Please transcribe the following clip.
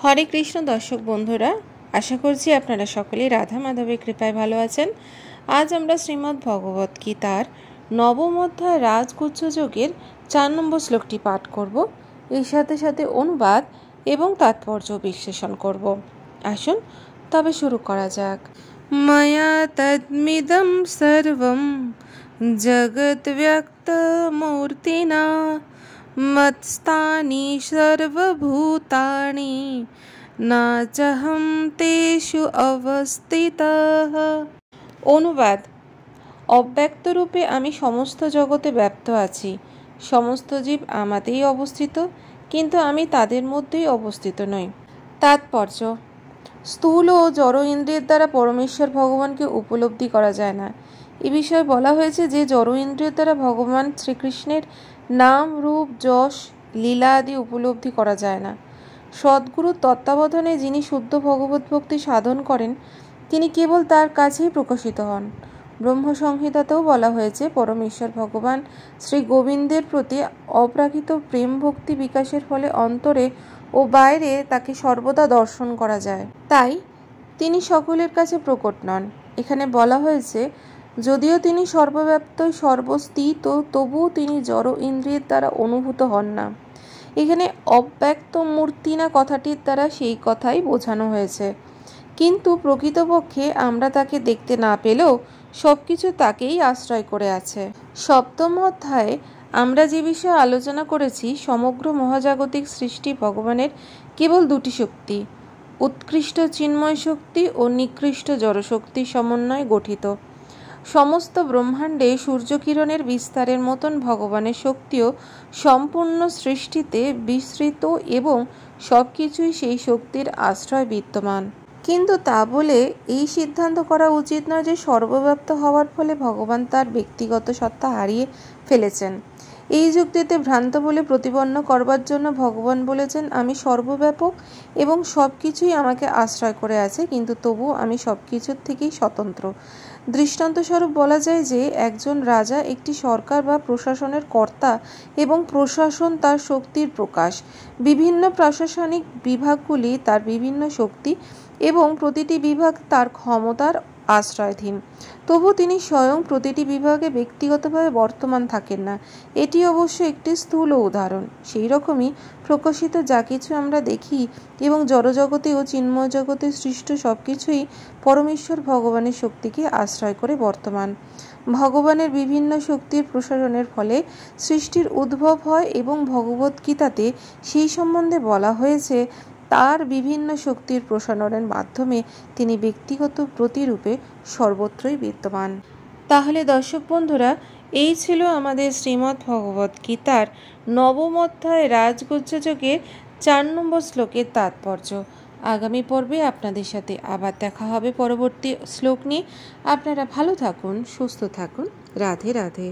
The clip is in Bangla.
হরে কৃষ্ণ দর্শক বন্ধুরা, আশা করছি আপনারা সকলেই রাধা মাধবের কৃপায় ভালো আছেন। আজ আমরা শ্রীমদ্ ভগবত গীতার নবম অধ্যায় রাজগুচ্ছ যোগের 4 নম্বর শ্লোকটি পাঠ করব। এর সাথে সাথে অনুবাদ এবং তাৎপর্য বিশ্লেষণ করব। আসুন তবে শুরু করা যাক। ময়া তদ্মিদং সর্বং জগৎ ব্যক্ত মূর্তিনা মৎস্থানি সর্বভূতানি না চাহম তেষু অবস্থিতঃ। অনুবাদ: অব্যক্ত রূপে আমি সমস্ত জগতে ব্যপ্ত আছি। সমস্ত জীব আমাতেই অবস্থিত, কিন্তু আমি তাদের মধ্যেই অবস্থিত নই। তাৎপর্য: স্থূল ও জড় ইন্দ্রিয়ের দ্বারা পরমেশ্বর ভগবানকে উপলব্ধি করা যায় না। এ বিষয়ে বলা হয়েছে যে জড় ইন্দ্রিয়ের দ্বারা ভগবান শ্রীকৃষ্ণের নাম, রূপ, যশ, লীলা আদি উপলব্ধি করা যায় না। সদ্গুরুর তত্ত্বাবধানে যিনি শুদ্ধ ভগবত ভক্তি সাধন করেন, তিনি কেবল তার কাছেই প্রকাশিত হন। ব্রহ্মসংহিতাতেও বলা হয়েছে, পরমেশ্বর ভগবান শ্রী গোবিন্দের প্রতি অপ্রাকৃত প্রেম ভক্তি বিকাশের ফলে অন্তরে ও বাইরে তাকে সর্বদা দর্শন করা যায়। তাই তিনি সকলের কাছে প্রকট নন। এখানে বলা হয়েছে, যদিও তিনি সর্বব্যাপ্ত সর্বস্থিত, তবুও তিনি জড় ইন্দ্রিয়ের দ্বারা অনুভূত হন না। এখানে অব্যক্ত মূর্তিনা কথাটির দ্বারা সেই কথাই বোঝানো হয়েছে। কিন্তু প্রকৃতপক্ষে আমরা তাকে দেখতে না পেলেও সবকিছু তাকেই আশ্রয় করে আছে। সপ্তম অধ্যায়ে আমরা যে বিষয়ে আলোচনা করেছি, সমগ্র মহাজাগতিক সৃষ্টি ভগবানের কেবল দুটি শক্তি, উৎকৃষ্ট চিন্ময় শক্তি ও নিকৃষ্ট জড়শক্তির সমন্বয়ে গঠিত। সমস্ত ব্রহ্মাণ্ডে সূর্যকিরণের বিস্তারের মতন ভগবানের শক্তিও সম্পূর্ণ সৃষ্টিতে বিস্তৃত এবং সব কিছুই সেই শক্তির আশ্রয় বিদ্যমান। কিন্তু তা বলে এই সিদ্ধান্ত করা উচিত নয় যে সর্বব্যাপ্ত হওয়ার ফলে ভগবান তার ব্যক্তিগত সত্তা হারিয়ে ফেলেছেন। এই যুক্তিতে ভ্রান্ত বলে প্রতিপন্ন করবার জন্য ভগবান বলেছেন, আমি সর্বব্যাপক এবং সব কিছুই আমাকে আশ্রয় করে আছে, কিন্তু তবুও আমি সব কিছুর থেকেই স্বতন্ত্র। দৃষ্টান্তস্বরূপ বলা যায় যে একজন রাজা একটি সরকার বা প্রশাসনের কর্তা এবং প্রশাসন তার শক্তির প্রকাশ। বিভিন্ন প্রশাসনিক বিভাগগুলি তার বিভিন্ন শক্তি এবং প্রতিটি বিভাগ তার ক্ষমতার আশ্রয়াধীন। তবু তিনি স্বয়ং প্রতিটি বিভাগে ব্যক্তিগতভাবে বর্তমান থাকেন না। এটি অবশ্য একটি স্থূল উদাহরণ। সেই রকমই প্রকাশিত যা কিছু আমরা দেখি এবং জড়জগতে ও চিন্ময় জগতে সৃষ্ট সব কিছুই পরমেশ্বর ভগবানের শক্তিকে আশ্রয় করে বর্তমান। ভগবানের বিভিন্ন শক্তির প্রসারণের ফলে সৃষ্টির উদ্ভব হয় এবং ভগবদ্গীতাতে সেই সম্বন্ধে বলা হয়েছে, তার বিভিন্ন শক্তির প্রসারণের মাধ্যমে তিনি ব্যক্তিগত প্রতিরূপে সর্বত্রই বিদ্যমান। তাহলে দর্শক বন্ধুরা, এই ছিল আমাদের শ্রীমদ্ ভগবত গীতার নবম অধ্যায় রাজগুচ্ছ যোগের 4 নম্বর শ্লোকের তাৎপর্য। আগামী পর্বে আপনাদের সাথে আবার দেখা হবে পরবর্তী শ্লোক নিয়ে। আপনারা ভালো থাকুন, সুস্থ থাকুন। রাধে রাধে।